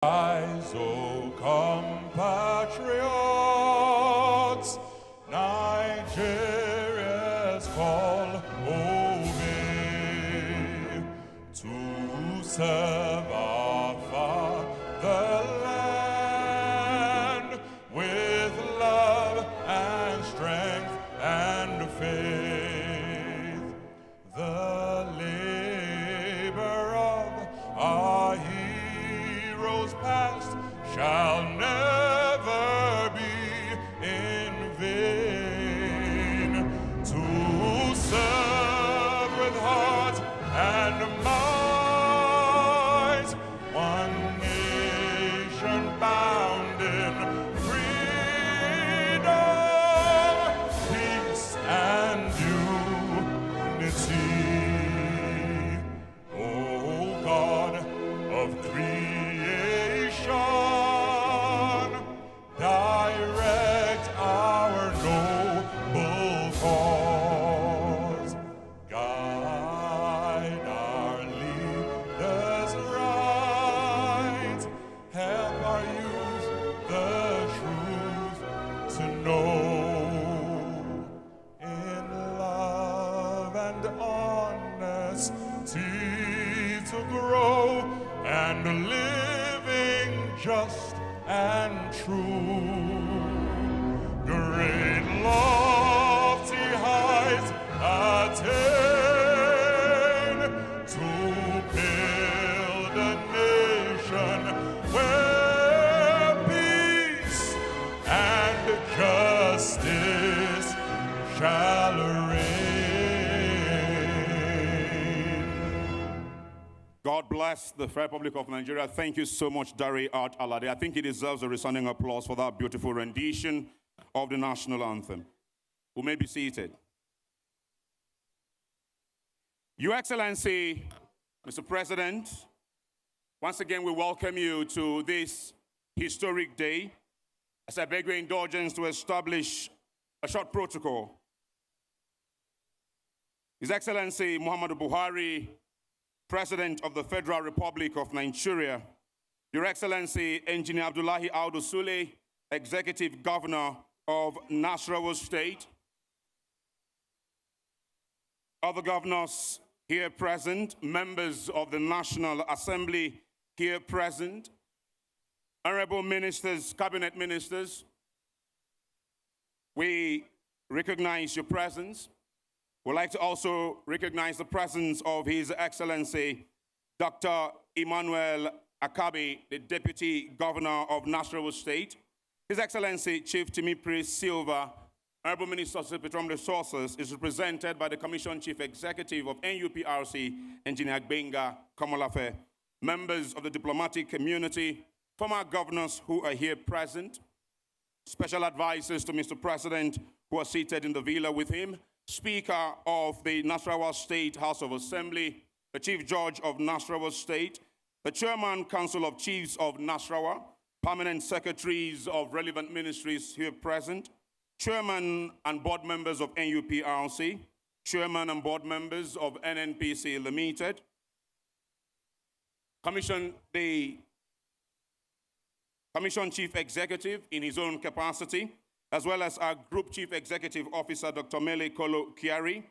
Rise, O compatriots, Nigeria's call obey, to serve our fatherland with love and strength and faith. The labor of our heroes past shall never be in vain, to serve with heart and might one nation bound in freedom, peace and unity. O God of creation, direct our noble cause. Guide our leaders right. Help our youth the truth to know. In love and honesty to grow, and living just and true. Great lofty heights attain, to build a nation where peace and justice shall reign. God bless the Federal Republic of Nigeria. Thank you so much, Dari Art Alade. I think he deserves a resounding applause for that beautiful rendition of the national anthem. We may be seated. Your Excellency, Mr. President, once again we welcome you to this historic day. As I beg your indulgence to establish a short protocol. His Excellency Muhammadu Buhari, President of the Federal Republic of Nigeria, Your Excellency Engineer Abdullahi Audu Sule, Executive Governor of Nasarawa State, other governors here present, members of the National Assembly here present, honorable ministers, cabinet ministers, we recognize your presence. We'd like to also recognize the presence of His Excellency Dr. Emmanuel Akabi, the Deputy Governor of Nasarawa State, His Excellency Chief Timipri Silva, Honorable Minister of Petroleum Resources, is represented by the Commission Chief Executive of NUPRC, Engineer Gbenga Komolafe, members of the diplomatic community, former governors who are here present, special advisors to Mr. President who are seated in the villa with him, Speaker of the Nasarawa State House of Assembly, the Chief Judge of Nasarawa State, the Chairman Council of Chiefs of Nasarawa, permanent secretaries of relevant ministries here present, Chairman and board members of NUPRC, Chairman and board members of NNPC Limited, the Commission Chief Executive in his own capacity, as well as our Group Chief Executive Officer, Dr. Mele Kolo Kiari,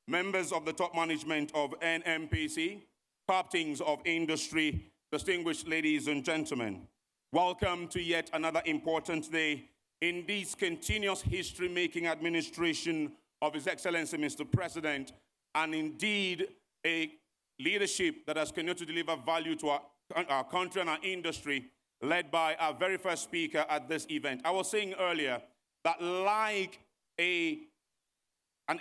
members of the top management of NNPC, captains of industry, distinguished ladies and gentlemen. Welcome to yet another important day in this continuous history-making administration of His Excellency, Mr. President, and indeed a leadership that has continued to deliver value to our country and our industry, led by our very first speaker at this event. I was saying earlier that like an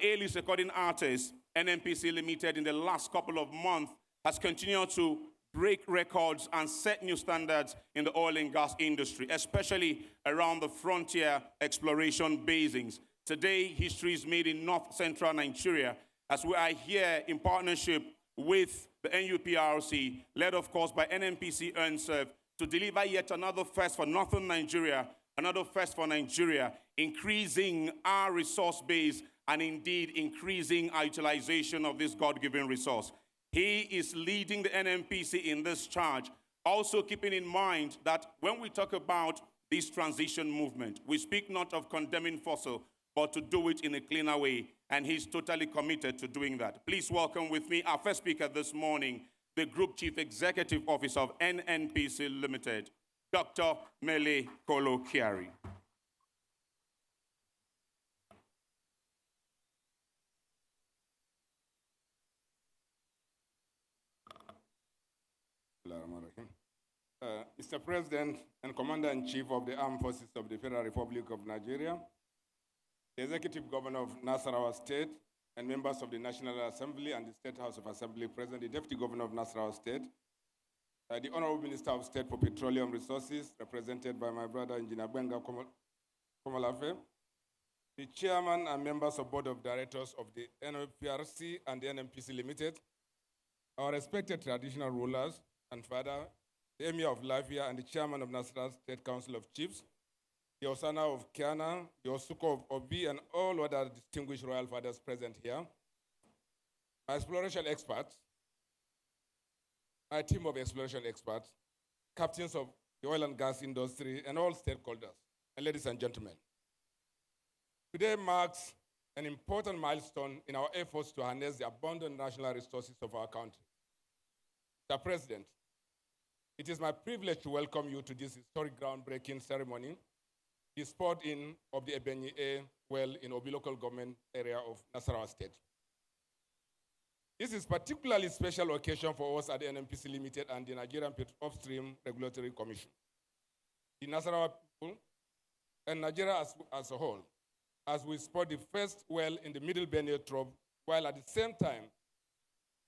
A-list recording artist, NNPC Limited in the last couple of months has continued to break records and set new standards in the oil and gas industry, especially around the frontier exploration basins. Today, history is made in north-central Nigeria as we are here in partnership with the NUPRC, led of course by NNPC EarnServe, to deliver yet another first for northern Nigeria, another first for Nigeria, increasing our resource base and indeed increasing our utilization of this God-given resource. He is leading the NNPC in this charge Also keeping in mind that when we talk about this transition movement, we speak not of condemning fossil, but to do it in a cleaner way, and he's totally committed to doing that. Please welcome with me our first speaker this morning, the Group Chief Executive Officer of NNPC Limited, Dr. Mele Kolo Kiari. Mr. President and Commander-in-Chief of the Armed Forces of the Federal Republic of Nigeria, the Executive Governor of Nasarawa State, and members of the National Assembly and the State House of Assembly present, the Deputy Governor of Nasarawa State, the Honorable Minister of State for Petroleum Resources, represented by my brother Engineer Benga Komalafe, the Chairman and members of Board of Directors of the NPRC and the NMPC Limited, our respected traditional rulers and father, the Emir of Lafia and the Chairman of Nasarawa State Council of Chiefs, the Osana of Kiana, the Osuko of Obi, and all other distinguished royal fathers present here, my exploration experts, my team of exploration experts, captains of the oil and gas industry, and all stakeholders, and ladies and gentlemen. Today marks an important milestone in our efforts to harness the abundant national resources of our country. Mr. President, it is my privilege to welcome you to this historic groundbreaking ceremony, the Spud-In of the Ebenyi-A well in Obi local government area of Nasarawa State. This is a particularly special occasion for us at the NMPC Limited and the Nigerian Upstream Regulatory Commission, the Nasarawa people, and Nigeria as a whole, as we spot the first well in the Middle Benue Trough, while at the same time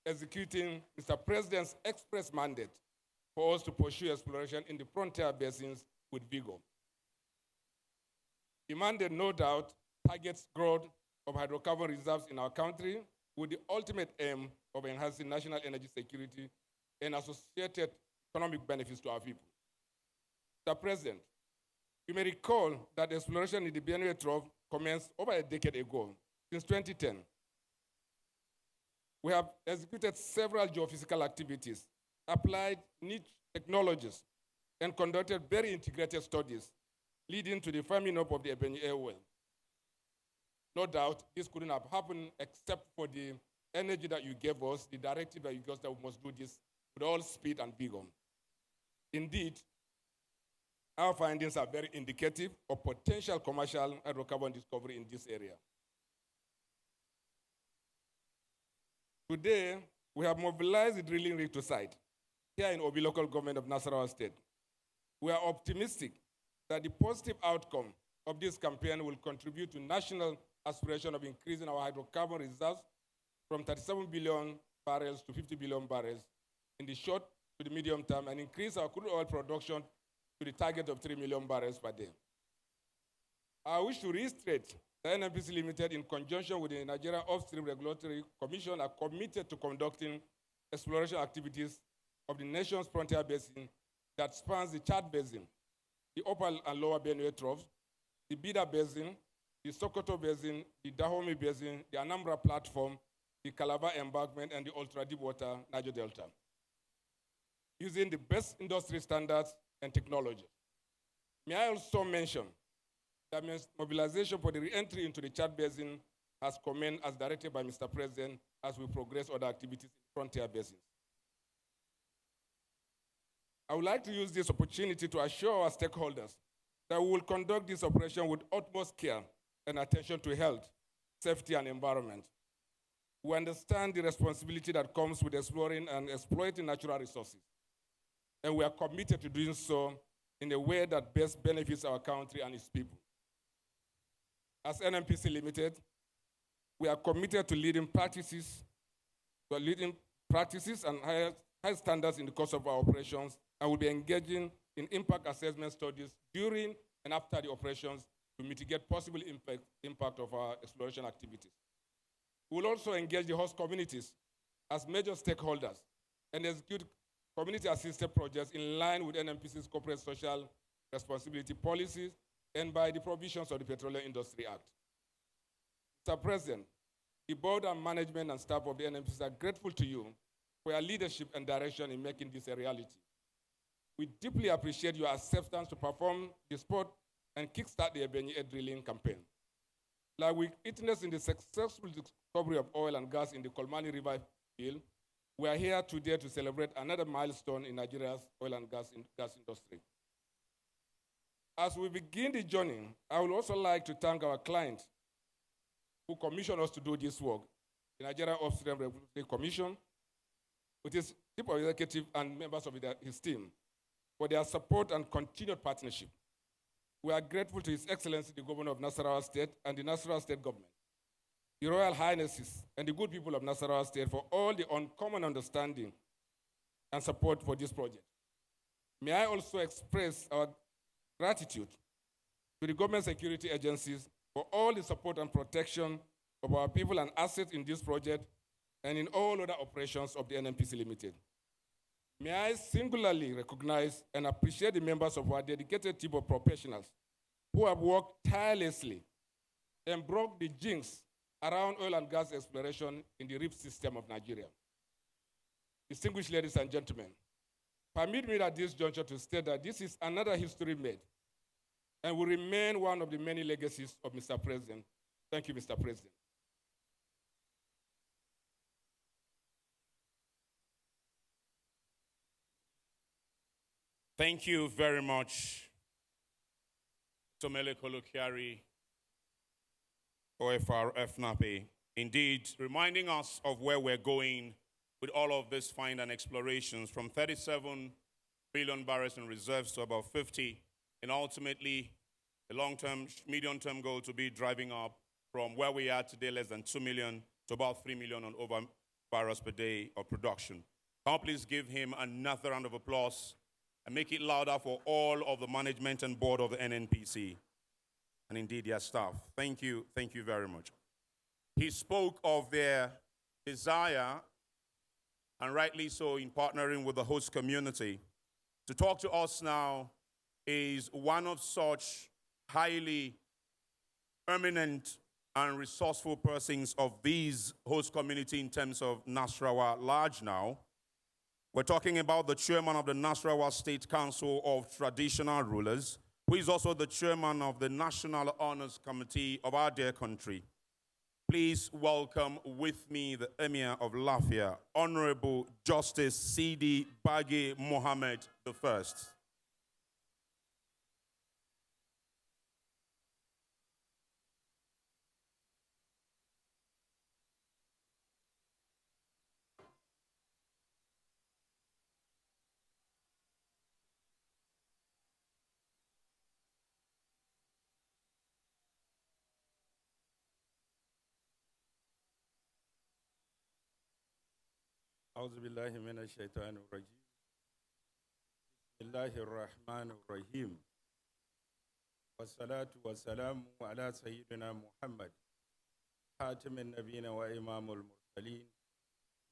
executing Mr. President's express mandate for us to pursue exploration in the frontier basins with vigor. The mandate, no doubt, targets growth of hydrocarbon reserves in our country with the ultimate aim of enhancing national energy security and associated economic benefits to our people. Mr. President, you may recall that exploration in the Benue Trough commenced over a decade ago, since 2010. We have executed several geophysical activities, applied niche technologies, and conducted very integrated studies, leading to the firming up of the Ebenyi-A well. No doubt, this couldn't have happened except for the energy that you gave us, the directive that you gave us that we must do this with all speed and vigor. Indeed, our findings are very indicative of potential commercial hydrocarbon discovery in this area. Today, we have mobilized the drilling rig to site here in Obi local government of Nasarawa State. We are optimistic that the positive outcome of this campaign will contribute to national aspiration of increasing our hydrocarbon reserves from 37 billion barrels to 50 billion barrels in the short to the medium term, and increase our crude oil production to the target of 3 million barrels per day. I wish to reiterate that NNPC Limited, in conjunction with the Nigerian Upstream Regulatory Commission, are committed to conducting exploration activities of the nation's frontier basin that spans the Chad Basin, the upper and lower Benue Troughs, the Bida Basin, the Sokoto Basin, the Dahomey Basin, the Anambra Platform, the Calabar Embankment, and the ultra-deepwater Niger Delta, using the best industry standards and technology. May I also mention that mobilization for the re-entry into the Chad Basin has commenced as directed by Mr. President as we progress other activities in frontier basins. I would like to use this opportunity to assure our stakeholders that we will conduct this operation with utmost care and attention to health, safety, and environment. We understand the responsibility that comes with exploring and exploiting natural resources, and we are committed to doing so in a way that best benefits our country and its people. As NNPC Limited, we are committed to leading practices and high standards in the course of our operations, and will be engaging in impact assessment studies during and after the operations to mitigate possible impact of our exploration activities. We will also engage the host communities as major stakeholders and execute community-assisted projects in line with NNPC's corporate social responsibility policies and by the provisions of the Petroleum Industry Act. Mr. President, the board and management and staff of the NNPC are grateful to you for your leadership and direction in making this a reality. We deeply appreciate your acceptance to perform the sport and kickstart the Ebenyi-A drilling campaign. Like we witnessed in the successful discovery of oil and gas in the Kolmani River field, we are here today to celebrate another milestone in Nigeria's oil and gas industry. As we begin the journey, I would also like to thank our client who commissioned us to do this work, the Nigeria Upstream Regulatory Commission, with his chief executive and members of his team, for their support and continued partnership. We are grateful to His Excellency, the Governor of Nasarawa State and the Nasarawa State Government, the Royal Highnesses, and the good people of Nasarawa State for all the uncommon understanding and support for this project. May I also express our gratitude to the government security agencies for all the support and protection of our people and assets in this project and in all other operations of the NNPC Limited. May I singularly recognize and appreciate the members of our dedicated team of professionals who have worked tirelessly and broke the jinx around oil and gas exploration in the reef system of Nigeria. Distinguished ladies and gentlemen, permit me at this juncture to state that this is another history made and will remain one of the many legacies of Mr. President. Thank you, Mr. President. Thank you very much, Tomele Kolokiari, OFR FNAPE. Indeed, reminding us of where we're going with all of this find and explorations, from 37 billion barrels in reserves to about 50, and ultimately the long-term, medium-term goal to be driving up from where we are today, less than 2 million, to about 3 million on over barrels per day of production. Can you please give him another round of applause and make it louder for all of the management and board of the NNPC, and indeed their staff. Thank you very much. He spoke of their desire, and rightly so, in partnering with the host community. To talk to us now is one of such highly eminent and resourceful persons of these host community in terms of Nasarawa large now. We're talking about the chairman of the Nasarawa State Council of Traditional Rulers, who is also the chairman of the National Honors Committee of our dear country. Please welcome with me the Emir of Lafia, Honorable Justice C.D. Bagi Mohammed I. أعوذ بالله من الشيطان الرجيم بسم الله الرحمن الرحيم والصلاة والسلام على سيدنا محمد خاتم النبيين وإمام المرسلين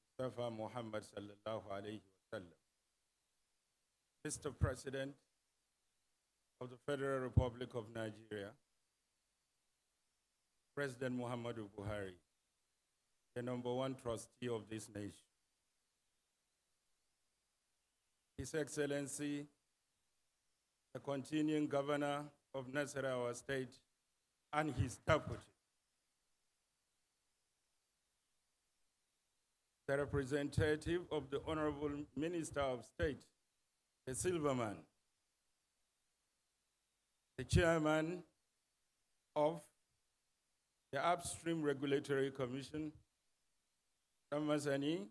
مصطفى محمد صلى الله عليه وسلم. Mr. President of the Federal Republic of Nigeria, President Muhammadu Buhari, the #1 trustee of this nation, His Excellency, the continuing governor of Nasarawa State and his deputy, the representative of the Honorable Minister of State, the Silverman, the chairman of the Upstream Regulatory Commission, Ramasani,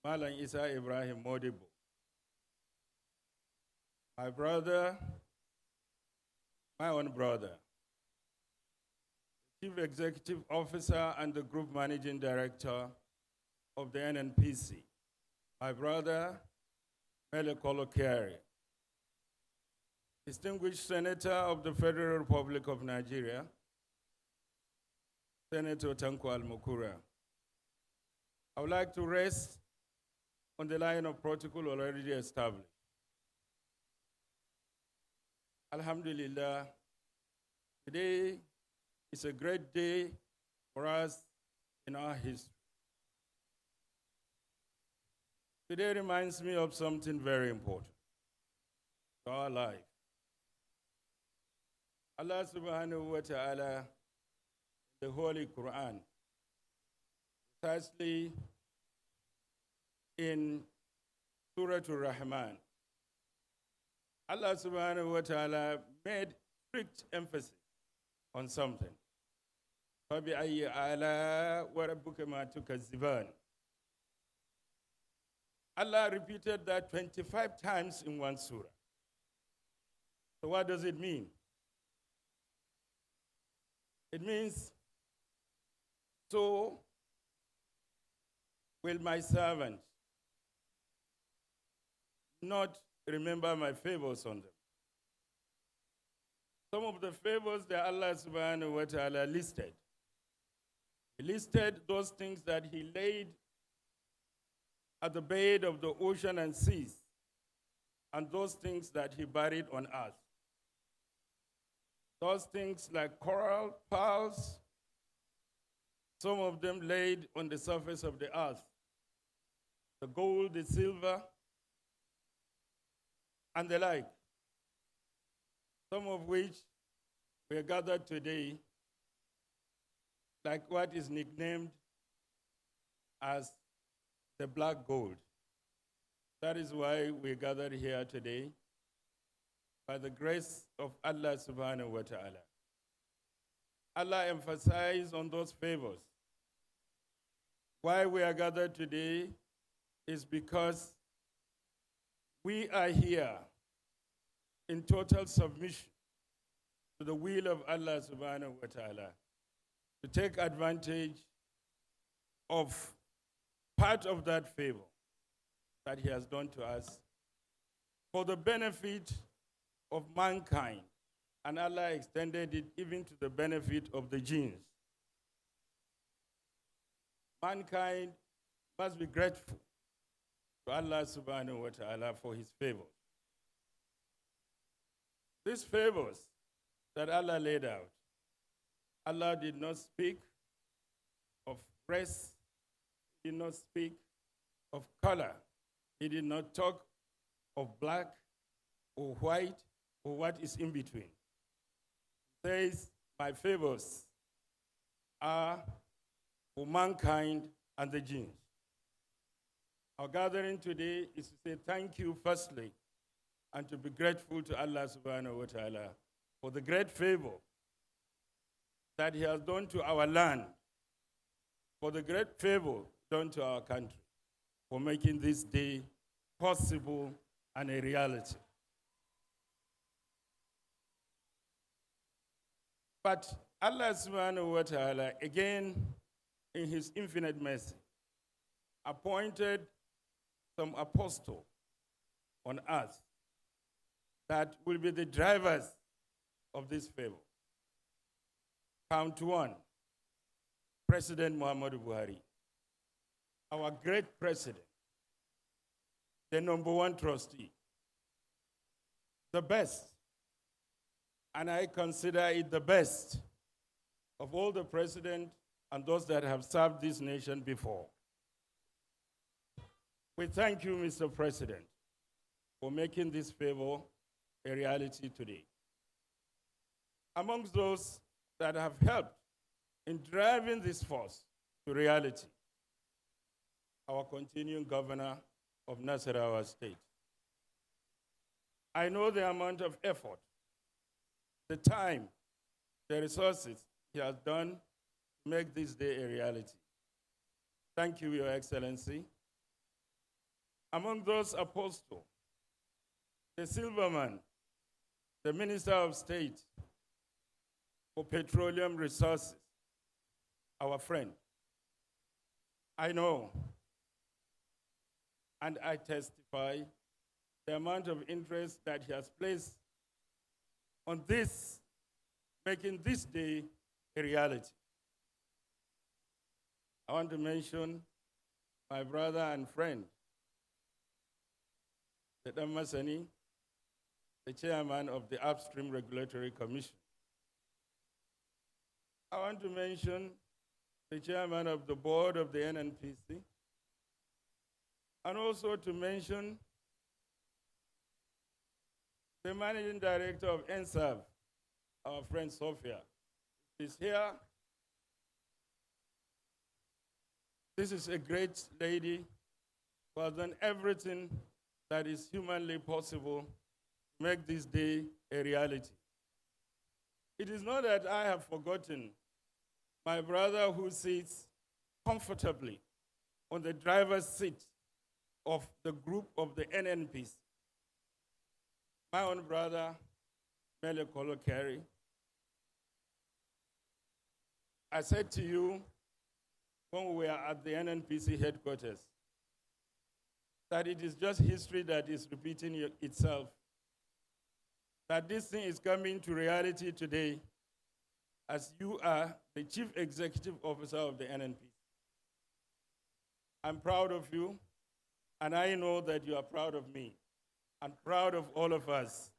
Malan Isa Ibrahim Modibo, my brother, my own brother, Chief Executive Officer and the Group Managing Director of the NNPC, my brother, Mele Kolokiari, distinguished Senator of the Federal Republic of Nigeria, Senator Tanko Al-Mukura. I would like to rest on the line of protocol already established. Alhamdulillah, today is a great day for us in our history. Today reminds me of something very important. to our life. Allah subhanahu wa ta'ala, the Holy Quran, precisely in Surah Ar-Rahman, Allah subhanahu wa ta'ala made strict emphasis on something. فَبِأَيِّ آلَاءِ وَرَبُّكَ مَا تُكَذِّبَانِ. Allah repeated that 25 times in one surah. So what does it mean? It means, so will my servant not remember my favors on them. Some of the favors that Allah subhanahu wa ta'ala listed. He listed those things that he laid at the bed of the ocean and seas, and those things that he buried on earth. Those things like coral, pearls, some of them laid on the surface of the earth. The gold, the silver, and the like. Some of which we are gathered today, like what is nicknamed as the black gold. That is why we gathered here today, by the grace of Allah subhanahu wa ta'ala. Allah emphasized on those favors. Why we are gathered today is because we are here in total submission to the will of Allah subhanahu wa ta'ala, to take advantage of part of that favor that he has done to us for the benefit of mankind. And Allah extended it even to the benefit of the jinns. Mankind must be grateful to Allah subhanahu wa ta'ala for his favors. These favors that Allah laid out, Allah did not speak of race, he did not speak of color, he did not talk of black or white or what is in between. He says, my favors are for mankind and the jinns. Our gathering today is to say thank you firstly and to be grateful to Allah subhanahu wa ta'ala for the great favor that he has done to our land, for the great favor done to our country, for making this day possible and a reality. But Allah subhanahu wa ta'ala, again, in his infinite mercy, appointed some apostles on earth that will be the drivers of this favor. Count one, President Muhammadu Buhari, our great president, the number one trustee, the best, and I consider it the best of all the presidents and those that have served this nation before. We thank you, Mr. President, for making this favor a reality today. Amongst those that have helped in driving this force to reality, our continuing governor of Nasarawa State. I know the amount of effort, the time, the resources he has done to make this day a reality. Thank you, Your Excellency. Among those apostles, the Silverman, the Minister of State for Petroleum Resources, our friend. I know and I testify the amount of interest that he has placed on this, making this day a reality. I want to mention my brother and friend, Adam Masani, the chairman of the Upstream Regulatory Commission. I want to mention the chairman of the board of the NNPC, and also to mention the managing director of NSAV, our friend Sophia, is here. This is a great lady who has done everything that is humanly possible to make this day a reality. It is not that I have forgotten my brother who sits comfortably on the driver's seat of the group of the NNPs. My own brother, Mele Kolo Kerry. I said to you when we were at the NNPC headquarters that it is just history that is repeating itself. That this thing is coming to reality today as you are the Chief Executive Officer of the NNPC. I'm proud of you, and I know that you are proud of me, and proud of all of us,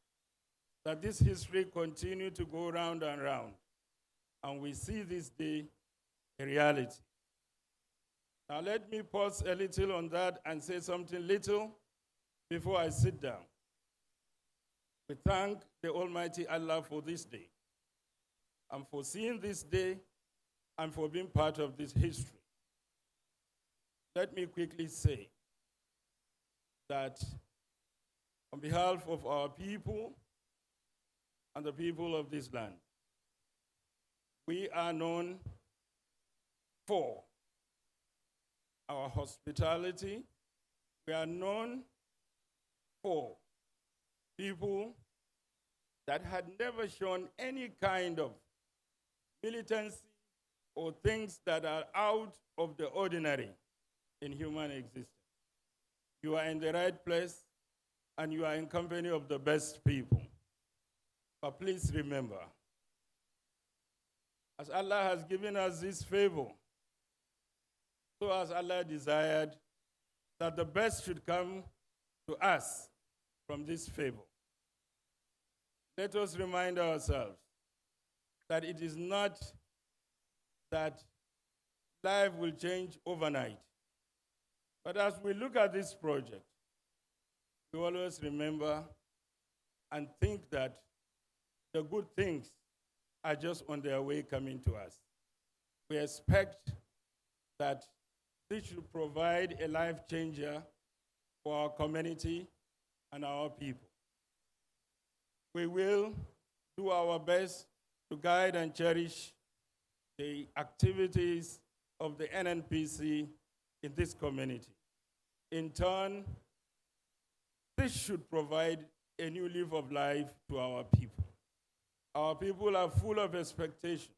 that this history continue to go round and round, and we see this day a reality. Now let me pause a little on that and say something little before I sit down. We thank the Almighty Allah for this day, and for seeing this day, and for being part of this history. Let me quickly say that on behalf of our people and the people of this land, we are known for our hospitality. We are known for people that had never shown any kind of militancy or things that are out of the ordinary in human existence. You are in the right place, and you are in company of the best people. But please remember, as Allah has given us this favor, so as Allah desired that the best should come to us from this favor. Let us remind ourselves that it is not that life will change overnight. But as we look at this project, we always remember and think that the good things are just on their way coming to us. We expect that this should provide a life changer for our community and our people. We will do our best to guide and cherish the activities of the NNPC in this community. In turn, this should provide a new leaf of life to our people. Our people are full of expectation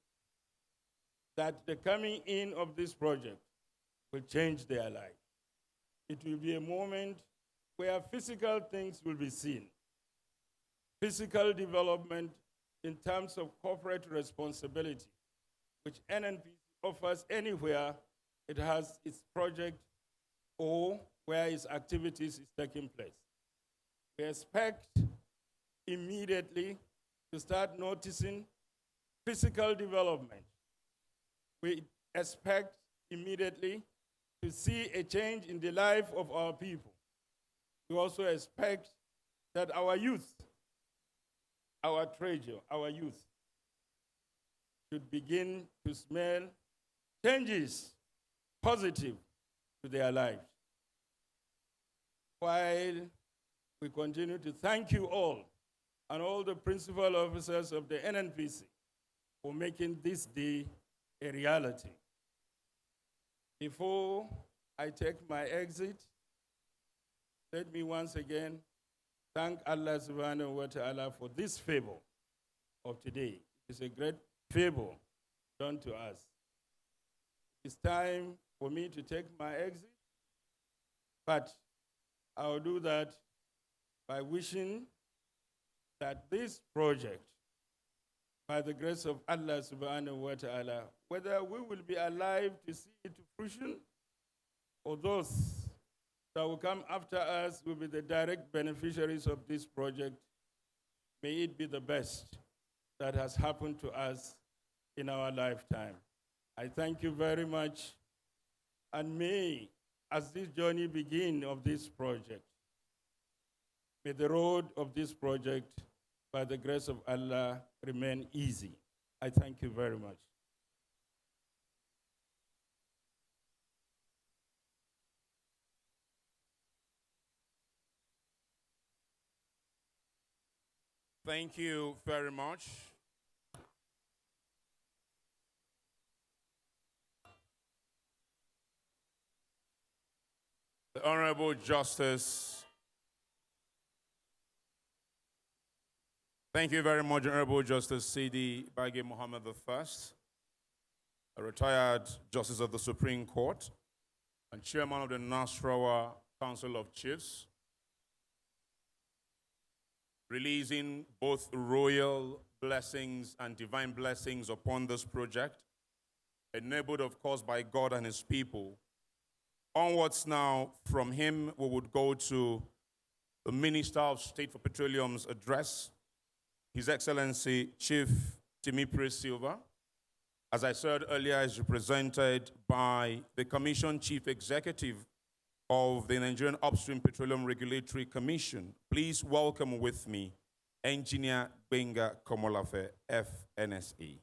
that the coming in of this project will change their life. It will be a moment where physical things will be seen. Physical development in terms of corporate responsibility, which NNPC offers anywhere it has its project or where its activities is taking place. We expect immediately to start noticing physical development. We expect immediately to see a change in the life of our people. We also expect that our youth, our treasure, our youth, should begin to smell changes positive to their lives. While we continue to thank you all and all the principal officers of the NNPC for making this day a reality. Before I take my exit, let me once again thank Allah subhanahu wa ta'ala for this favor of today. It's a great favor done to us. It's time for me to take my exit, but I'll do that by wishing that this project, by the grace of Allah subhanahu wa ta'ala, whether we will be alive to see it to fruition, or those that will come after us will be the direct beneficiaries of this project, may it be the best that has happened to us in our lifetime. I thank you very much, and may, as this journey begins of this project, may the road of this project, by the grace of Allah, remain easy. I thank you very much. Thank you very much. The Honorable Justice. Thank you very much, Honorable Justice C.D. Bagay Muhammad I, a retired Justice of the Supreme Court and Chairman of the Nasarawa Council of Chiefs, releasing both royal blessings and divine blessings upon this project, enabled, of course, by God and his people. Onwards now, from him, we would go to the Minister of State for Petroleum's address, His Excellency Chief Timipre Silva. As I said earlier, is represented by the Commission Chief Executive of the Nigerian Upstream Petroleum Regulatory Commission. Please welcome with me Engineer Benga Komolafe, FNSE.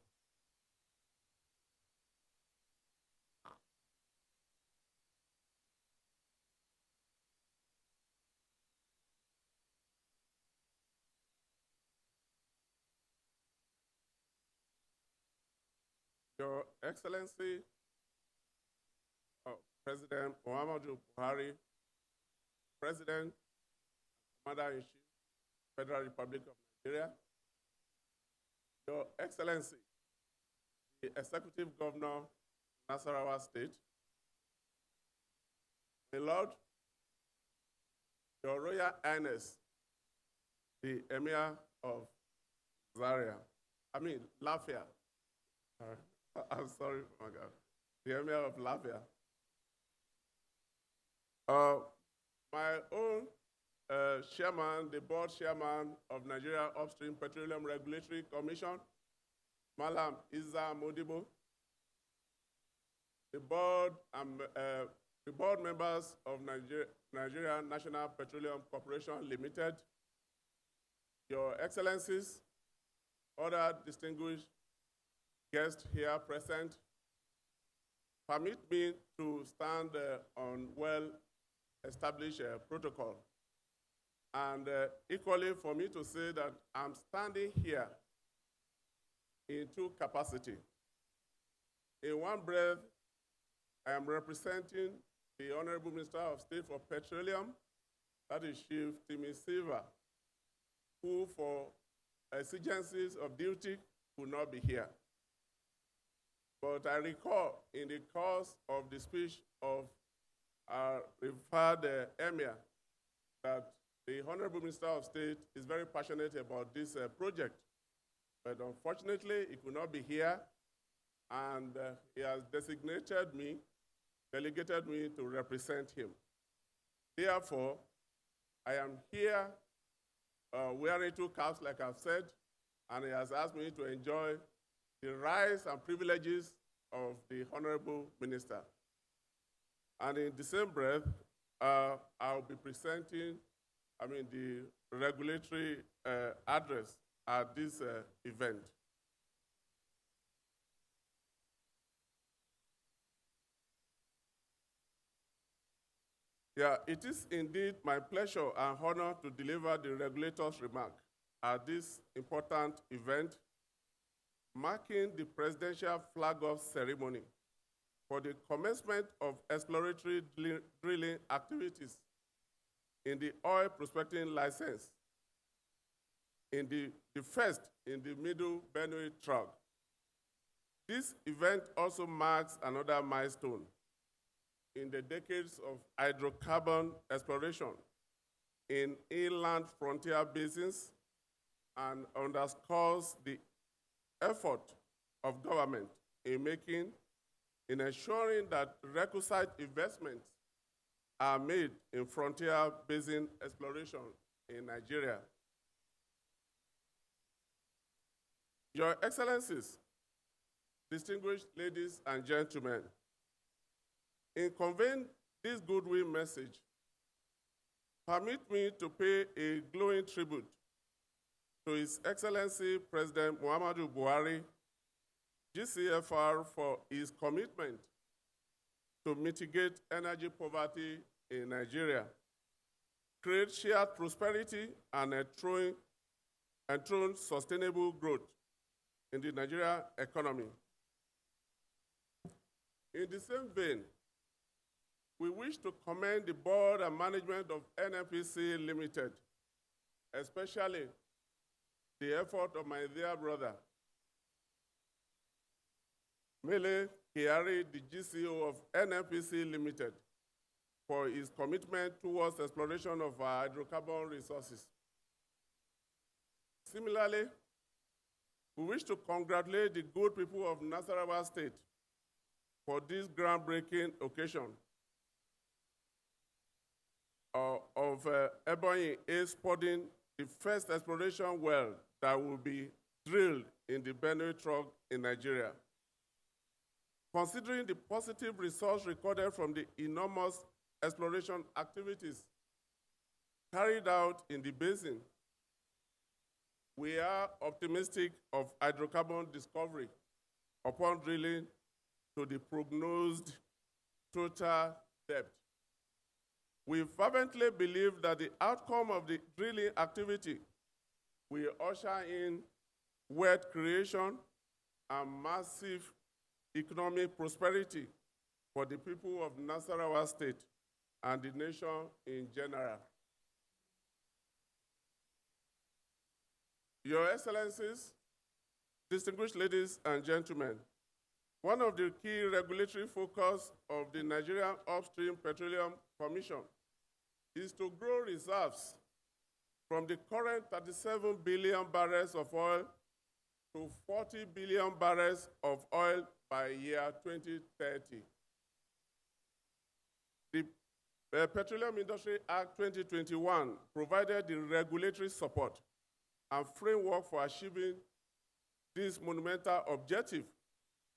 Your Excellency, President Muhammadu Buhari, President, Commander-in-Chief, Federal Republic of Nigeria, Your Excellency, the Executive Governor, Nasarawa State, my Lord, Your Royal Highness, the Emir of Lafia. I'm sorry, my God. The Emir of Lafia. My own chairman, the board chairman of Nigeria Upstream Petroleum Regulatory Commission, Malam Isa Modibo, the board members of Nigeria National Petroleum Corporation Limited, Your Excellencies, other distinguished guests here present, permit me to stand on well-established protocol. And equally for me to say that I'm standing here in two capacities. In one breath, I am representing the Honorable Minister of State for Petroleum, that is Chief Timmy Silva, who for exigencies of duty could not be here. But I recall in the course of the speech of our referred Emir that the Honorable Minister of State is very passionate about this project. But unfortunately, he could not be here, and he has delegated me to represent him. Therefore, I am here wearing two caps, like I've said, and he has asked me to enjoy the rights and privileges of the Honorable Minister. And in the same breath, I'll be presenting, the regulatory address at this event. Yeah, it is indeed my pleasure and honor to deliver the regulator's remark at this important event, marking the presidential flag-off ceremony for the commencement of exploratory drilling activities in the oil prospecting license, in the first in the Middle Benue Tract. This event also marks another milestone in the decades of hydrocarbon exploration in inland frontier basins and underscores the effort of government in ensuring that requisite investments are made in frontier basin exploration in Nigeria. Your Excellencies, distinguished ladies and gentlemen, in conveying this goodwill message, Permit me to pay a glowing tribute to His Excellency President Muhammadu Buhari, GCFR, for his commitment to mitigate energy poverty in Nigeria, create shared prosperity, and enthrone sustainable growth in the Nigerian economy. In the same vein, we wish to commend the board and management of NNPC Limited, especially the effort of my dear brother, Mele Kyari, the GCO of NNPC Limited, for his commitment towards exploration of our hydrocarbon resources. Similarly, we wish to congratulate the good people of Nasarawa State for this groundbreaking occasion of Ebenyi-A Spud-In, the first exploration well that will be drilled in the Benue Trog in Nigeria. Considering the positive results recorded from the enormous exploration activities carried out in the basin, we are optimistic of hydrocarbon discovery upon drilling to the prognosed total depth. We fervently believe that the outcome of the drilling activity will usher in wealth creation and massive economic prosperity for the people of Nasarawa State and the nation in general. Your Excellencies, distinguished ladies and gentlemen, one of the key regulatory focus of the Nigerian Upstream Petroleum Commission is to grow reserves from the current 37 billion barrels of oil to 40 billion barrels of oil by year 2030. The Petroleum Industry Act 2021 provided the regulatory support and framework for achieving this monumental objective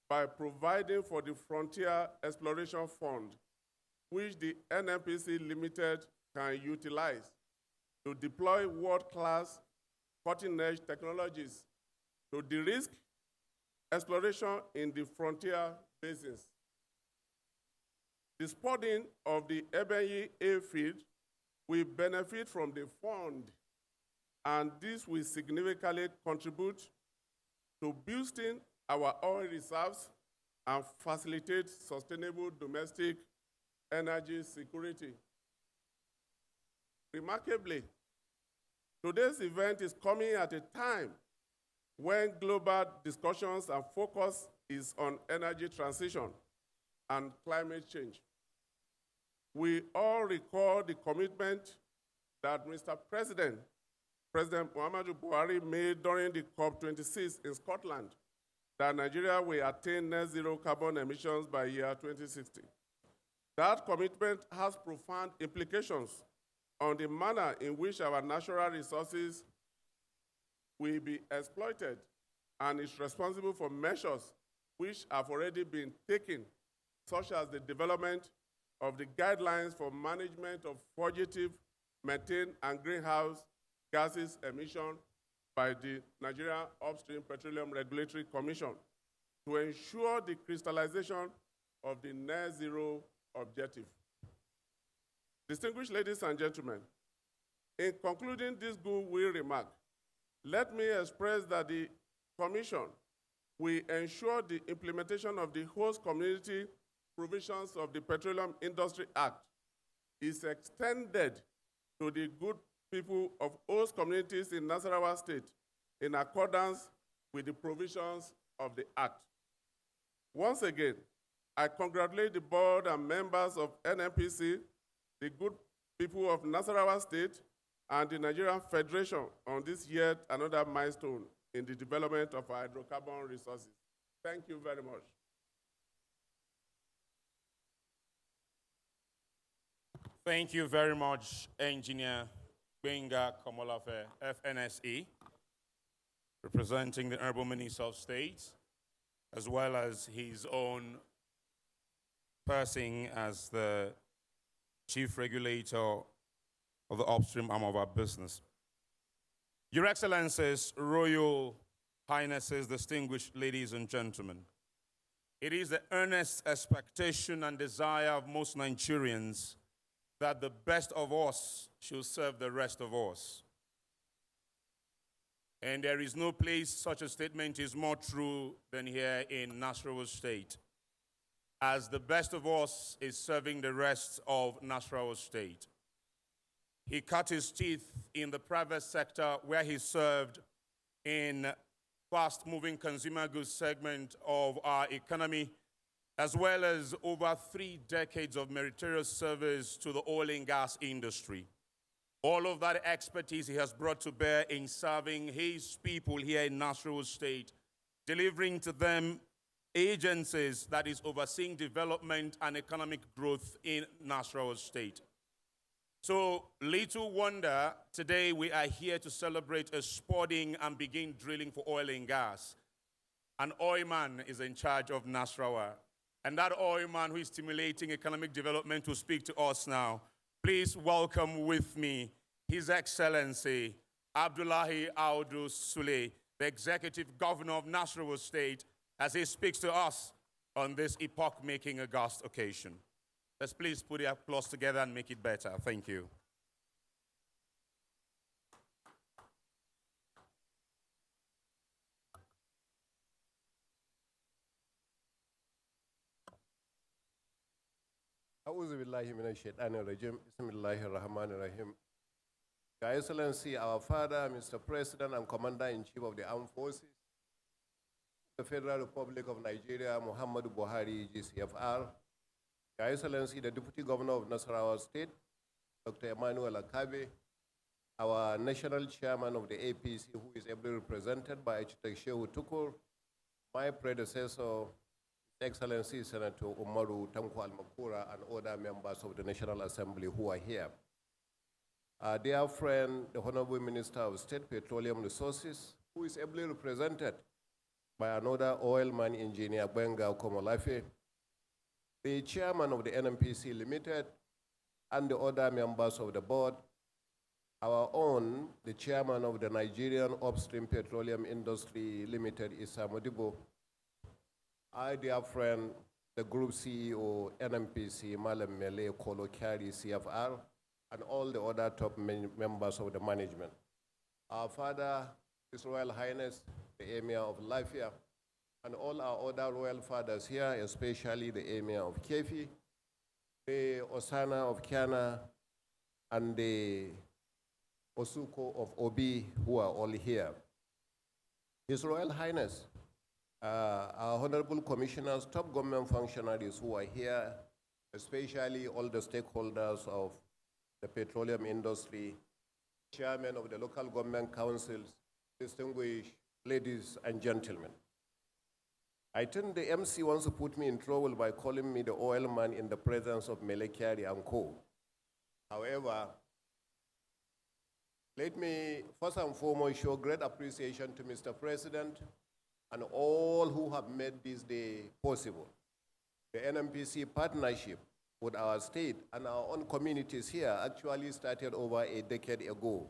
by providing for the Frontier Exploration Fund, which the NNPC Limited can utilize to deploy world-class cutting-edge technologies to de-risk exploration in the frontier basins. The Spud-In of the Ebenyi-A field will benefit from the fund, and this will significantly contribute to boosting our oil reserves and facilitate sustainable domestic energy security. Remarkably, today's event is coming at a time when global discussions and focus is on energy transition and climate change. We all recall the commitment that President Muhammadu Buhari made during the COP26 in Scotland that Nigeria will attain net zero carbon emissions by year 2060. That commitment has profound implications on the manner in which our natural resources will be exploited, and is responsible for measures which have already been taken, such as the development of the guidelines for management of fugitive, methane, and greenhouse gases emission by the Nigerian Upstream Petroleum Regulatory Commission to ensure the crystallization of the net zero objective. Distinguished ladies and gentlemen, in concluding this goodwill remark, let me express that the Commission will ensure the implementation of the host community provisions of the Petroleum Industry Act is extended to the good people of host communities in Nasarawa State in accordance with the provisions of the Act. Once again, I congratulate the board and members of NNPC, the good people of Nasarawa State, and the Nigerian Federation on this yet another milestone in the development of our hydrocarbon resources. Thank you very much. Thank you very much, Engineer Benga Komolafe, FNSE, representing the Honorable Minister of State, as well as his own person as the Chief Regulator of the upstream arm of our business. Your Excellencies, Royal Highnesses, distinguished ladies and gentlemen, it is the earnest expectation and desire of most Nigerians that the best of us should serve the rest of us. And there is no place such a statement is more true than here in Nasarawa State, as the best of us is serving the rest of Nasarawa State. He cut his teeth in the private sector where he served in fast-moving consumer goods segment of our economy, as well as over 3 decades of meritorious service to the oil and gas industry. All of that expertise he has brought to bear in serving his people here in Nasarawa State, delivering to them agencies that is overseeing development and economic growth in Nasarawa State. So little wonder today we are here to celebrate a Spud-In and begin drilling for oil and gas. An oil man is in charge of Nasarawa. And that oil man who is stimulating economic development will speak to us now. Please welcome with me His Excellency Abdullahi Audu Sule, the Executive Governor of Nasarawa State, as he speaks to us on this epoch-making august occasion. Let's please put the applause together and make it better. Thank you. A'udhu billahi minash shaitanir rajim. Bismillahir rahmanir rahim. Your Excellency, our Father, Mr. President and Commander-in-Chief of the Armed Forces, the Federal Republic of Nigeria, Muhammadu Buhari, GCFR, Your Excellency, the Deputy Governor of Nasarawa State, Dr. Emmanuel Akabe, our National Chairman of the APC, who is ably represented by Architect Shehu Tukur, my predecessor, His Excellency Senator Umaru Tanko Al-Makura, and other members of the National Assembly who are here. Our dear friend, the Honorable Minister of State Petroleum Resources, who is ably represented by another oil man engineer, Benga Komolafe, the chairman of the NMPC Limited, and the other members of the board, our own, the chairman of the Nigerian Upstream Petroleum Industry Limited, Issa Modibo, our dear friend, the group CEO, NMPC, Malam Mele Kolo Kari, CFR, and all the other top members of the management. Our father, His Royal Highness, the Emir of Lafia, and all our other royal fathers here, especially the Emir of Kefi, the Osana of Kiana, and the Osuko of Obi, who are all here. His Royal Highness, our honorable commissioners, top government functionaries who are here, especially all the stakeholders of the petroleum industry, chairman of the local government councils, distinguished ladies and gentlemen. I think the MC wants to put me in trouble by calling me the oil man in the presence of Melekari and Co. However, let me first and foremost show great appreciation to Mr. President and all who have made this day possible. The NMPC partnership with our state and our own communities here actually started over a decade ago.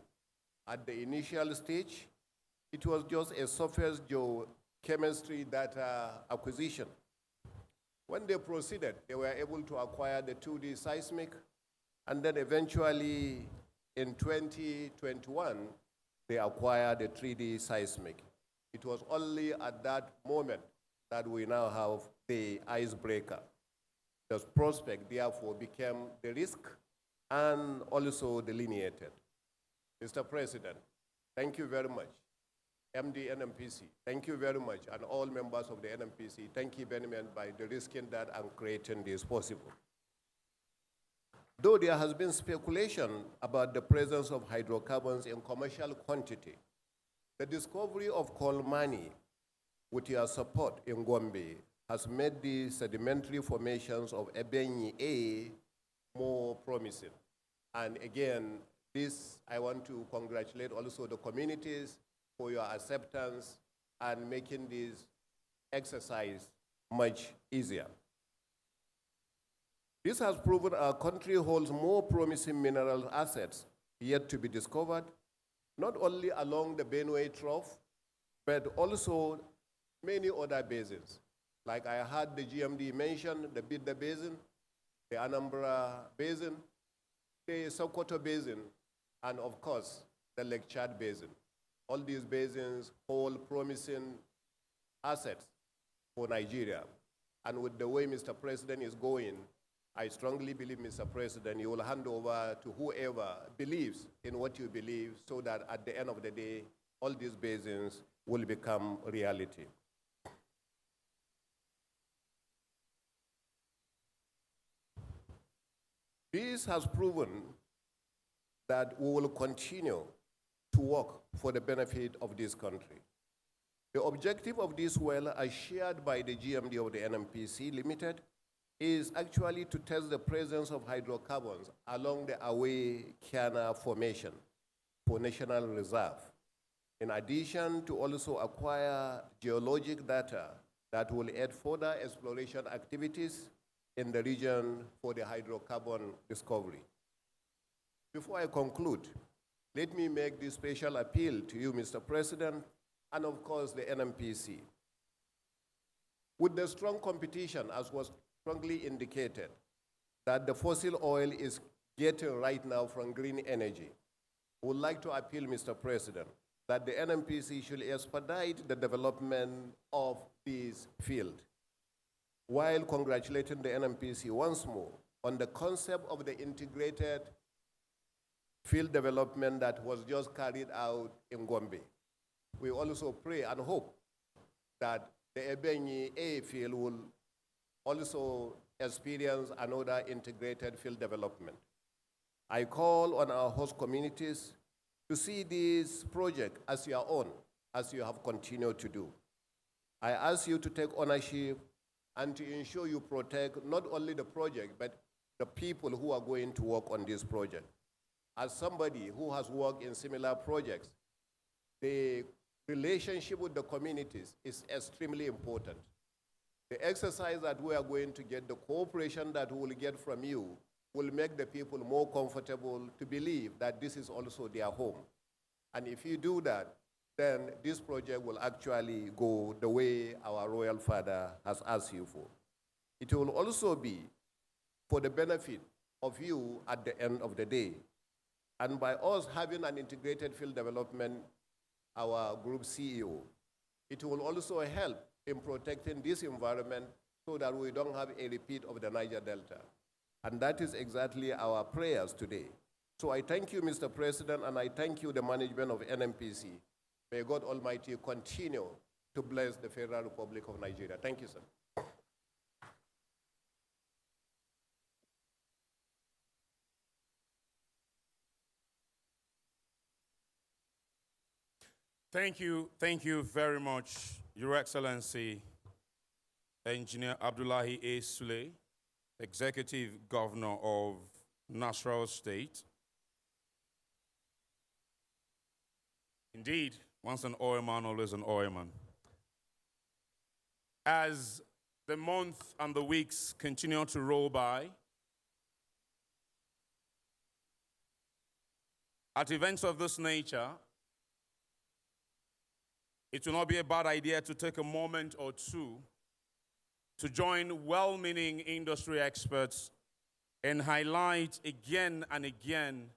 At the initial stage, it was just a surface geochemistry data acquisition. When they proceeded, they were able to acquire the 2D seismic, and then eventually in 2021, they acquired the 3D seismic. It was only at that moment that we now have the icebreaker. The prospect, therefore, became the risk and also delineated. Mr. President, thank you very much. MD NMPC, thank you very much, and all members of the NMPC, thank you very much by the risking that and creating this possible. Though there has been speculation about the presence of hydrocarbons in commercial quantity, the discovery of coal money with your support in Gombe has made the sedimentary formations of Ebenyi-A more promising. And again, this, I want to congratulate also the communities for your acceptance and making this exercise much easier. This has proven our country holds more promising mineral assets yet to be discovered, not only along the Benue Trough, but also many other basins. Like I heard the GMD mention, the Bidda Basin, the Anambra Basin, the Sokoto Basin, and of course, the Lake Chad Basin. All these basins hold promising assets for Nigeria. And with the way Mr. President is going, I strongly believe, Mr. President, you will hand over to whoever believes in what you believe so that at the end of the day, all these basins will become reality. This has proven that we will continue to work for the benefit of this country. The objective of this well, as shared by the GMD of the NMPC Limited, is actually to test the presence of hydrocarbons along the Away-Kiana Formation for National Reserve, in addition to also acquire geologic data that will aid further exploration activities in the region for the hydrocarbon discovery. Before I conclude, let me make this special appeal to you, Mr. President, and of course the NMPC. With the strong competition, as was strongly indicated, that the fossil oil is getting right now from green energy, we would like to appeal, Mr. President, that the NMPC should expedite the development of this field, while congratulating the NMPC once more on the concept of the integrated field development that was just carried out in Gombe. We also pray and hope that the Ebenyi-A field will also experience another integrated field development. I call on our host communities to see this project as your own, as you have continued to do. I ask you to take ownership and to ensure you protect not only the project, but the people who are going to work on this project. As somebody who has worked in similar projects, the relationship with the communities is extremely important. The exercise that we are going to get, the cooperation that we will get from you, will make the people more comfortable to believe that this is also their home. And if you do that, then this project will actually go the way our royal father has asked you for. It will also be for the benefit of you at the end of the day. And by us having an integrated field development, our group CEO, it will also help in protecting this environment so that we don't have a repeat of the Niger Delta. And that is exactly our prayers today. So I thank you, Mr. President, and I thank you, the management of NMPC. May God Almighty continue to bless the Federal Republic of Nigeria. Thank you, sir. Thank you very much, Your Excellency, Engineer Abdullahi A. Sule, Executive Governor of Nasarawa State. Indeed, once an oil man, always an oil man. As the month and the weeks continue to roll by, at events of this nature, it will not be a bad idea to take a moment or two to join well-meaning industry experts and highlight again and again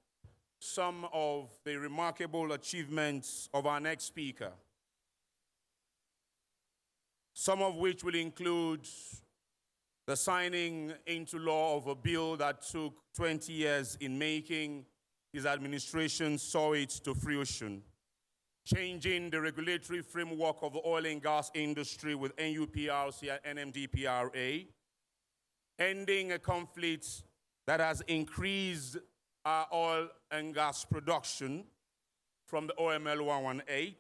some of the remarkable achievements of our next speaker, some of which will include the signing into law of a bill that took 20 years in making. His administration saw it to fruition, changing the regulatory framework of the oil and gas industry with NUPRC and NMDPRA, ending a conflict that has increased our oil and gas production from the OML 118,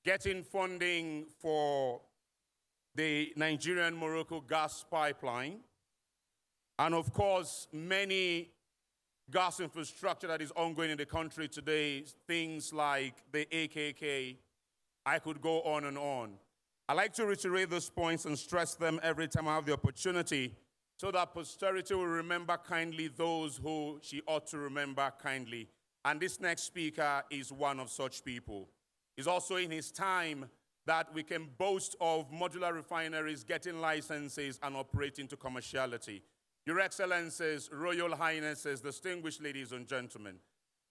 getting funding for the Nigerian-Morocco gas pipeline, and of course, many gas infrastructure that is ongoing in the country today, things like the AKK. I could go on and on. I like to reiterate those points and stress them every time I have the opportunity so that posterity will remember kindly those who she ought to remember kindly. And this next speaker is one of such people. It's also in his time that we can boast of modular refineries getting licenses and operating to commerciality. Your Excellencies, Royal Highnesses, distinguished ladies and gentlemen,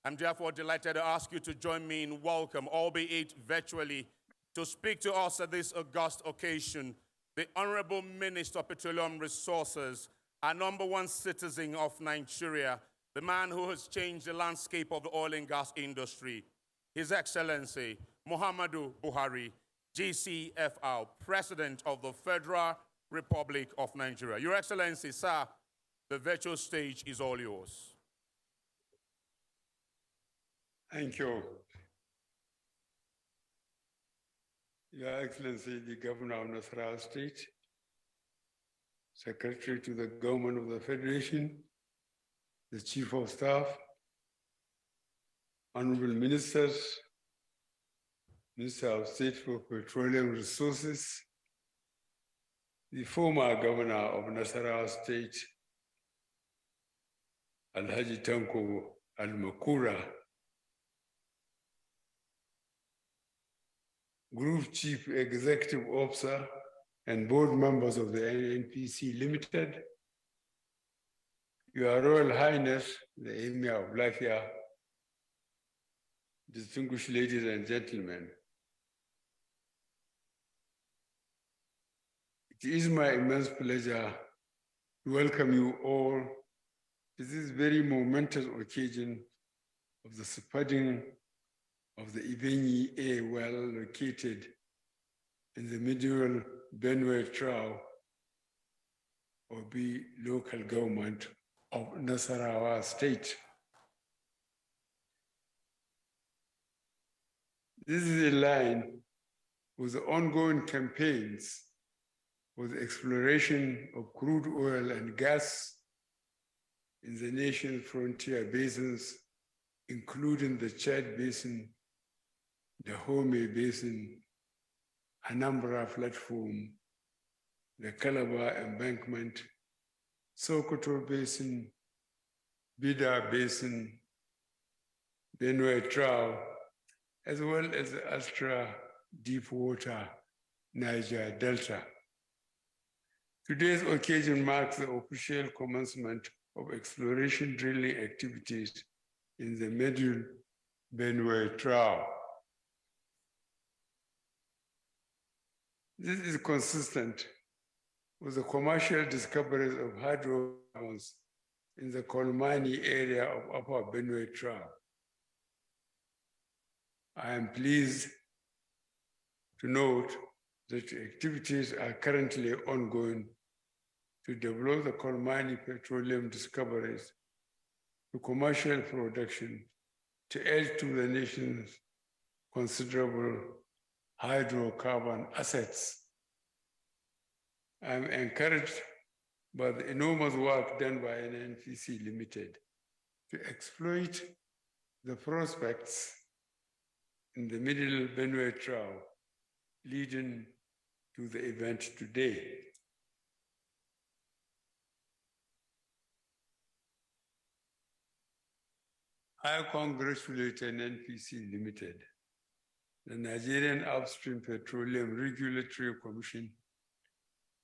I'm therefore delighted to ask you to join me in welcome, albeit virtually, to speak to us at this august occasion, the Honorable Minister of Petroleum Resources, our #1 citizen of Nigeria, the man who has changed the landscape of the oil and gas industry, His Excellency Muhammadu Buhari, GCFR, President of the Federal Republic of Nigeria. Your Excellency, sir, the virtual stage is all yours. Thank you. Your Excellency, the Governor of Nasarawa State, Secretary to the Government of the Federation, the Chief of Staff, Honorable Ministers, Minister of State for Petroleum Resources, the former Governor of Nasarawa State, Alhaji Tanko Al-Makura, Group Chief Executive Officer and board members of the NNPC Limited, Your Royal Highness, the Emir of Lafia, distinguished ladies and gentlemen, it is my immense pleasure to welcome you all to this very momentous occasion of the Spud-In of the Ebenyi-A well located in the medieval Benue Trow of the local government of Nasarawa State. This is in line with the ongoing campaigns for the exploration of crude oil and gas in the nation's frontier basins, including the Chad Basin, the Home Basin, Anambra Platform, the Calabar Embankment, Sokoto Basin, Bida Basin, Benue Trow, as well as the ultra deep water Niger Delta. Today's occasion marks the official commencement of exploration drilling activities in the middle Benue Trow. This is consistent with the commercial discoveries of hydrocarbons in the Kolmani area of Upper Benue Trow. I am pleased to note that activities are currently ongoing to develop the Kolmani petroleum discoveries to commercial production to add to the nation's considerable hydrocarbon assets. I'm encouraged by the enormous work done by NNPC Limited to exploit the prospects in the middle Benue Trow leading to the event today. I congratulate NNPC Limited, the Nigerian Upstream Petroleum Regulatory Commission,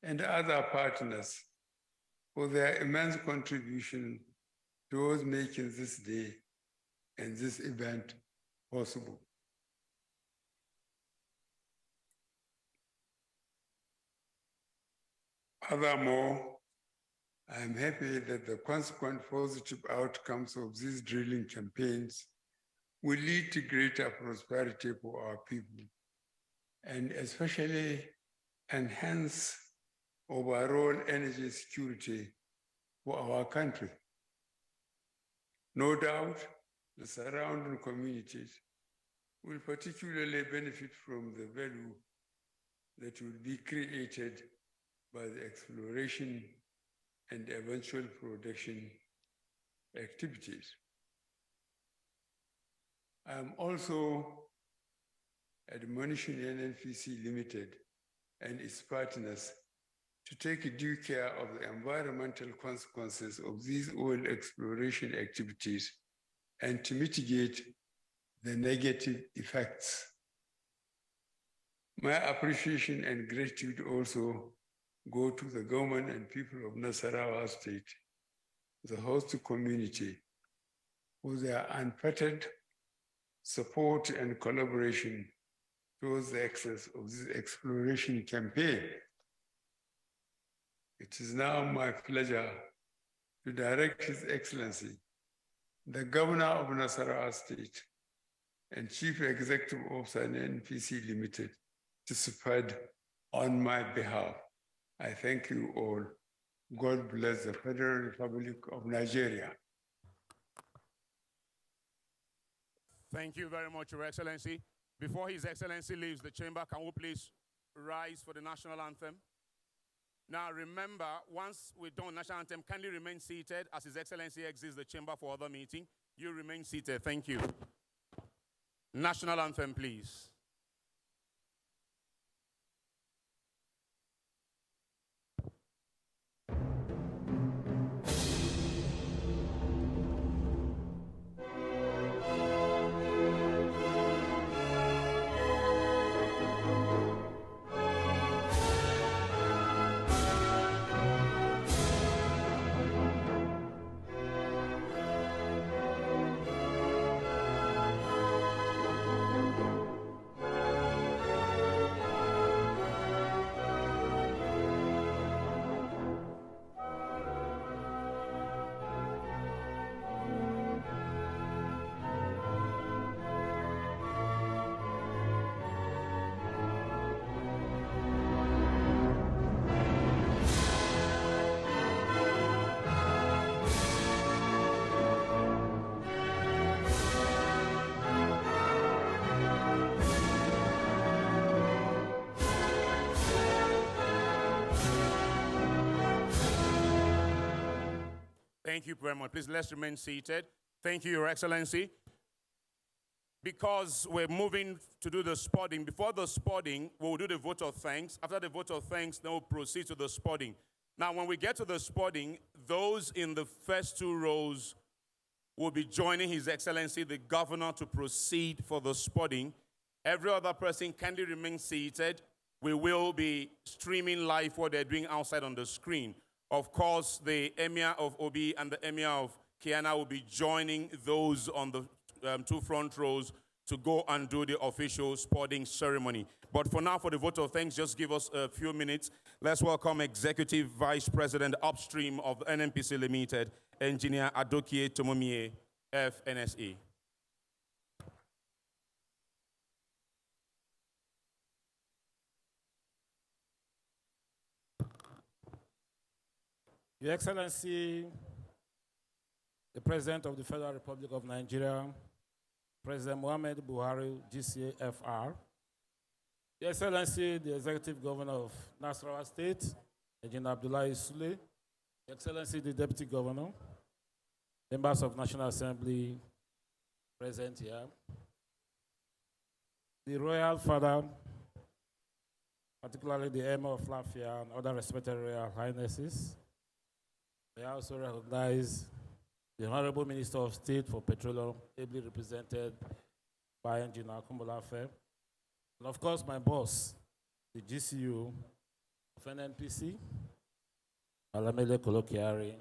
and other partners for their immense contribution towards making this day and this event possible. Furthermore, I am happy that the consequent positive outcomes of these drilling campaigns will lead to greater prosperity for our people and especially enhance overall energy security for our country. No doubt, the surrounding communities will particularly benefit from the value that will be created by the exploration and eventual production activities. I am also admonishing NNPC Limited and its partners to take due care of the environmental consequences of these oil exploration activities and to mitigate the negative effects. My appreciation and gratitude also go to the government and people of Nasarawa State, the host community, for their unfettered support and collaboration towards the success of this exploration campaign. It is now my pleasure to direct His Excellency, the Governor of Nasarawa State and Chief Executive Officer in NPC Limited, to Spud on my behalf. I thank you all. God bless the Federal Republic of Nigeria. Thank you very much, Your Excellency. Before His Excellency leaves the chamber, can we please rise for the national anthem? Now remember, once we're done national anthem, kindly remain seated as His Excellency exits the chamber for other meeting. You remain seated. Thank you. National anthem, please. Thank you very much. Please, let's remain seated. Thank you, Your Excellency. Because we're moving to do the Spud-In, before the Spud-In, we'll do the vote of thanks. After the vote of thanks, then we'll proceed to the Spud-In. Now, when we get to the Spud-In, those in the first two rows will be joining His Excellency, the Governor, to proceed for the Spud-In. Every other person kindly remain seated. We will be streaming live what they're doing outside on the screen. Of course, the Emir of Obi and the Emir of Kiana will be joining those on the two front rows to go and do the official Spud-In ceremony. But for now, for the vote of thanks, just give us a few minutes. Let's welcome Executive Vice President Upstream of NNPC Limited, Engineer Adokie Tomomie, FNSE. Your Excellency, the President of the Federal Republic of Nigeria, President Muhammad Buhari, GCFR, Your Excellency, the Executive Governor of Nasarawa State, Engineer Abdullahi Sule, Your Excellency, the Deputy Governor, members of National Assembly present here, the Royal Father, particularly the Emir of Lafia and other respected Royal Highnesses. I also recognize the Honorable Minister of State for Petroleum, ably represented by Engineer Kumbulafe. And of course, my boss, the GCU of NNPC, Alamele Kolokiari,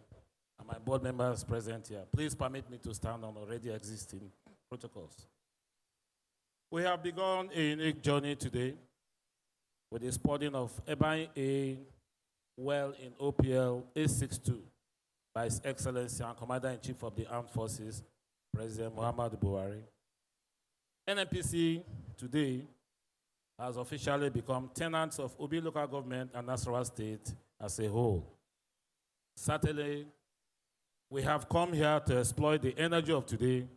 and my board members present here. Please permit me to stand on already existing protocols. We have begun a unique journey today with the Spud-In of Ebenyi-A well in OPL 862 by His Excellency and Commander-in-Chief of the Armed Forces, President Muhammad Buhari. NNPC today has officially become tenants of Obi local government and Nasarawa State as a whole. Certainly, we have come here to exploit the energy of today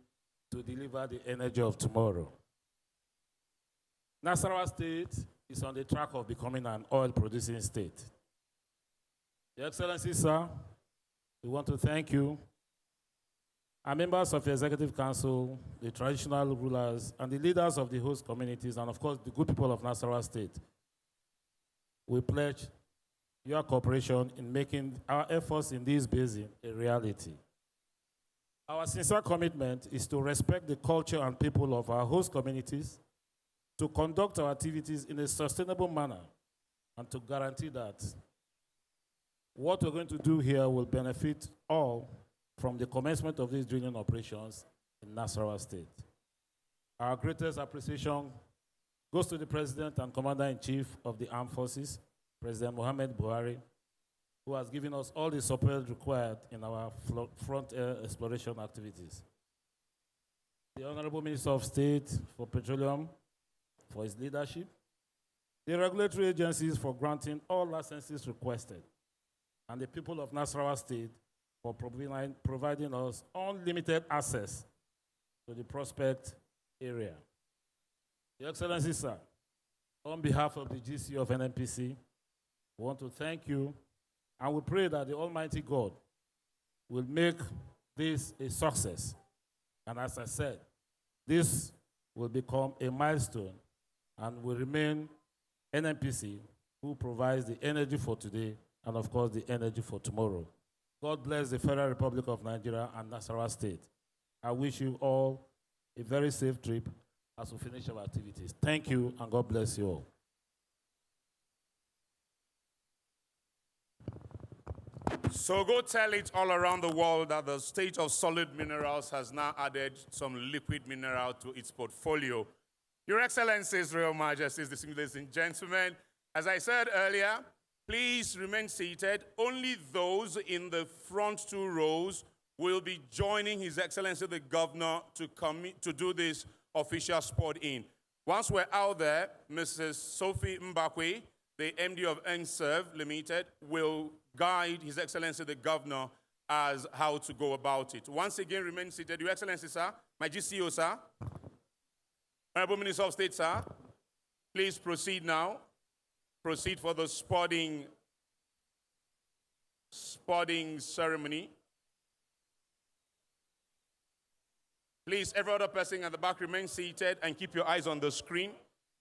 to deliver the energy of tomorrow. Nasarawa State is on the track of becoming an oil-producing state. Your Excellency, sir, we want to thank you, our members of the Executive Council, the traditional rulers, and the leaders of the host communities, and of course, the good people of Nasarawa State. We pledge your cooperation in making our efforts in this basin a reality. Our sincere commitment is to respect the culture and people of our host communities, to conduct our activities in a sustainable manner, and to guarantee that what we're going to do here will benefit all from the commencement of these drilling operations in Nasarawa State. Our greatest appreciation goes to the President and Commander-in-Chief of the Armed Forces, President Mohammed Buhari, who has given us all the support required in our frontier exploration activities. The Honorable Minister of State for Petroleum for his leadership, the regulatory agencies for granting all licenses requested, and the people of Nasarawa State for providing us unlimited access to the prospect area. Your Excellency, sir, on behalf of the GC of NNPC, we want to thank you, and we pray that the Almighty God will make this a success. And as I said, this will become a milestone and will remain NNPC who provides the energy for today and, of course, the energy for tomorrow. God bless the Federal Republic of Nigeria and Nasarawa State. I wish you all a very safe trip as we finish our activities. Thank you, and God bless you all. So go tell it all around the world that the state of solid minerals has now added some liquid mineral to its portfolio. Your Excellencies, Royal Majesties, distinguished ladies and gentlemen, as I said earlier, please remain seated. Only those in the front two rows will be joining His Excellency the Governor to do this official Spud-In. Once we're out there, Mrs. Sophie Mbakwe, the MD of NServe Limited, will guide His Excellency the Governor as how to go about it. Once again, remain seated. Your Excellency, sir, my GCO, sir, Honorable Minister of State, sir, please proceed now. Proceed for the Spud-In ceremony. Please, every other person at the back, remain seated and keep your eyes on the screen.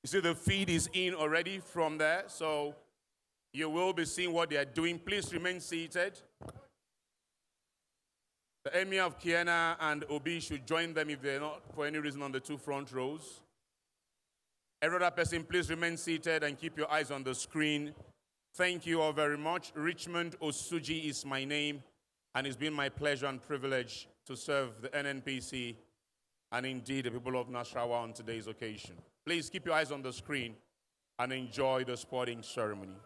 You see the feed is in already from there, so you will be seeing what they are doing. Please remain seated. The Emir of Kiena and Obi should join them if they're not for any reason on the two front rows. Every other person, please remain seated and keep your eyes on the screen. Thank you all very much. Richmond Osuji is my name, and it's been my pleasure and privilege to serve the NNPC and indeed the people of Nasarawa on today's occasion. Please keep your eyes on the screen and enjoy the Spud-In ceremony.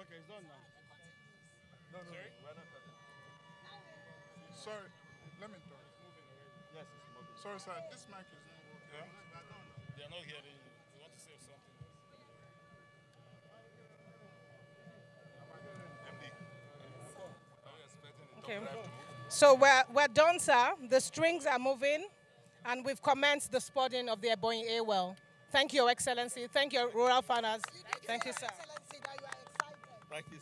Okay, it's done now. No, sorry? We're not cutting. Sorry, let me talk. Yes, it's moving. Sorry, sir, this mic is not working. Yeah? They are not hearing you. You want to say something? Okay. So we're done, sir. The strings are moving, and we've commenced the Spud-In of the Ebenyi-A well. Thank you, Your Excellency. Thank you, rural farmers. Thank you, sir. Thank you.